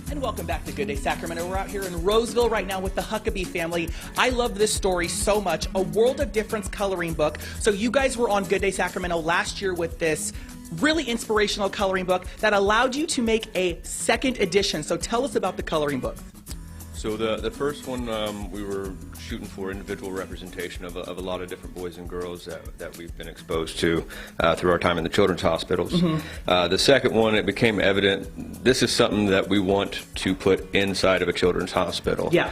And welcome back to Good Day Sacramento. We're out here in Roseville right now with the Huckabee family. I love this story so much. A World of Difference coloring book. So you guys were on Good Day Sacramento last year with this really inspirational coloring book that allowed you to make a second edition. So tell us about the coloring book. So the first one, we were shooting for individual representation of a lot of different boys and girls that we've been exposed to through our time in the children's hospitals. The second one, it became evident this is something that we want to put inside of a children's hospital. Yeah.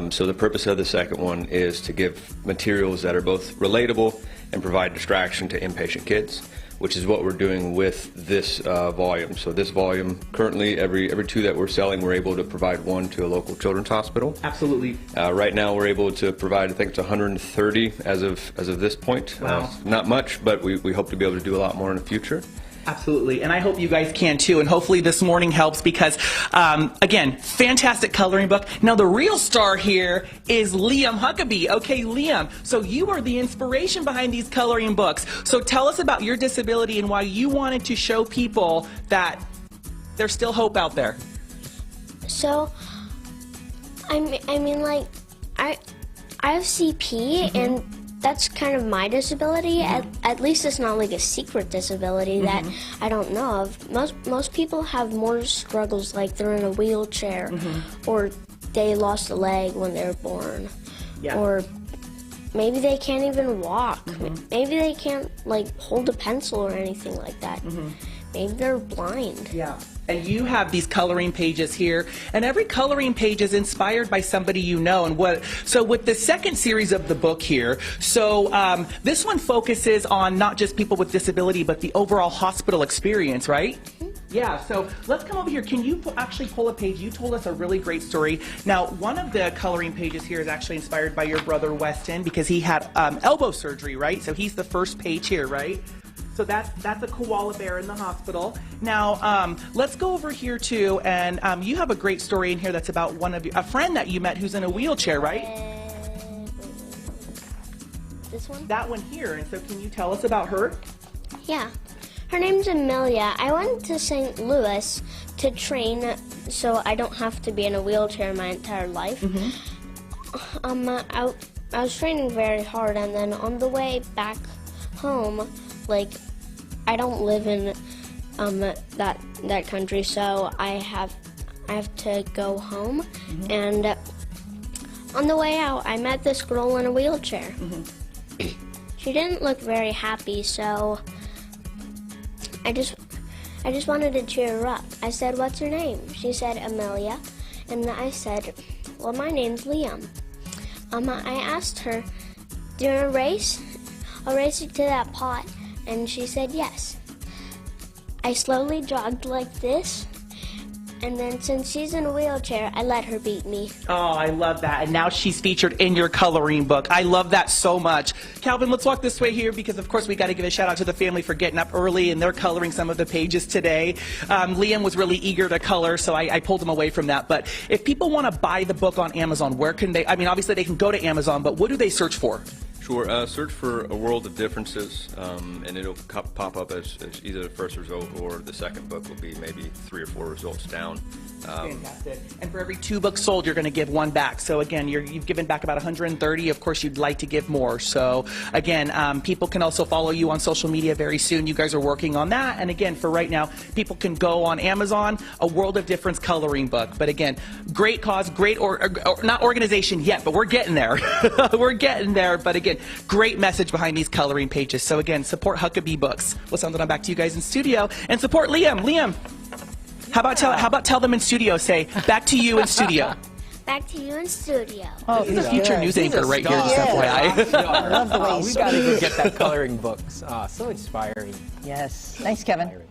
So the purpose of the second one is to give materials that are both relatable and provide distraction to inpatient kids, which is what we're doing with this volume. So this volume, currently every two that we're selling, we're able to provide one to a local children's hospital. Absolutely. Right now we're able to provide, I think it's 130 as of this point. Wow. Not much, but we hope to be able to do a lot more in the future. Absolutely, and I hope you guys can too, and hopefully this morning helps because, again, fantastic coloring book. Now the real star here is Liam Huckabee. Okay, Liam, so you are the inspiration behind these coloring books. So tell us about your disability and why you wanted to show people that there's still hope out there. So, I mean, like, I have CP, and that's kind of my disability. At least it's not like a secret disability that I don't know of. Most people have more struggles, like they're in a wheelchair, or they lost a leg when they were born, or maybe they can't even walk. Maybe they can't like hold a pencil or anything like that. Maybe they're blind. Yeah. And you have these coloring pages here, and every coloring page is inspired by somebody you know. And so with the second series of the book here, so this one focuses on not just people with disability, but the overall hospital experience, right? Yeah, so let's come over here. Can you actually pull a page? You told us a really great story. Now, one of the coloring pages here is actually inspired by your brother Weston because he had elbow surgery, right? So he's the first page here, right? So that's a koala bear in the hospital. Now, let's go over here too, and you have a great story in here that's about a friend that you met who's in a wheelchair, right? This one? That one here. And so can you tell us about her? Yeah. Her name's Amelia. I went to St. Louis to train so I don't have to be in a wheelchair my entire life. I was training very hard, and then on the way back home, like, I don't live in that country, so I have to go home. And on the way out, I met this girl in a wheelchair. She didn't look very happy, so I just wanted to cheer her up. I said, "What's your name?" She said, "Amelia," and I said, "Well, my name's Liam." I asked her, "Do you want to race? I'll race you to that pot." And she said yes. I slowly jogged like this, and then since she's in a wheelchair, I let her beat me. Oh, I love that. And now she's featured in your coloring book. I love that so much. Calvin, let's walk this way here because, of course, we got to give a shout out to the family for getting up early, and they're coloring some of the pages today. Liam was really eager to color, so I pulled him away from that. But if people want to buy the book on Amazon, where can they? I mean, obviously they can go to Amazon, but what do they search for? Sure. Search for A World of Differences, and it'll pop up as either the first result or the second book will be maybe 3 or 4 results down. Fantastic. And for every 2 books sold, you're going to give 1 back. So again, you've given back about 130. Of course, you'd like to give more. So again, people can also follow you on social media very soon. You guys are working on that. And again, for right now, people can go on Amazon, A World of Difference coloring book. But again, great cause, great not organization yet, but we're getting there. We're getting there. But again, great message behind these coloring pages. So again, support Huckabee Books. We'll send it on back to you guys in studio and support Liam. Liam, how about tell them in studio? Say back to you in studio. Back to you in studio. Oh, this is a future news anchor right here, just FYI. I love the way we got to go get that coloring book. So inspiring. Yes. Thanks, Kevin.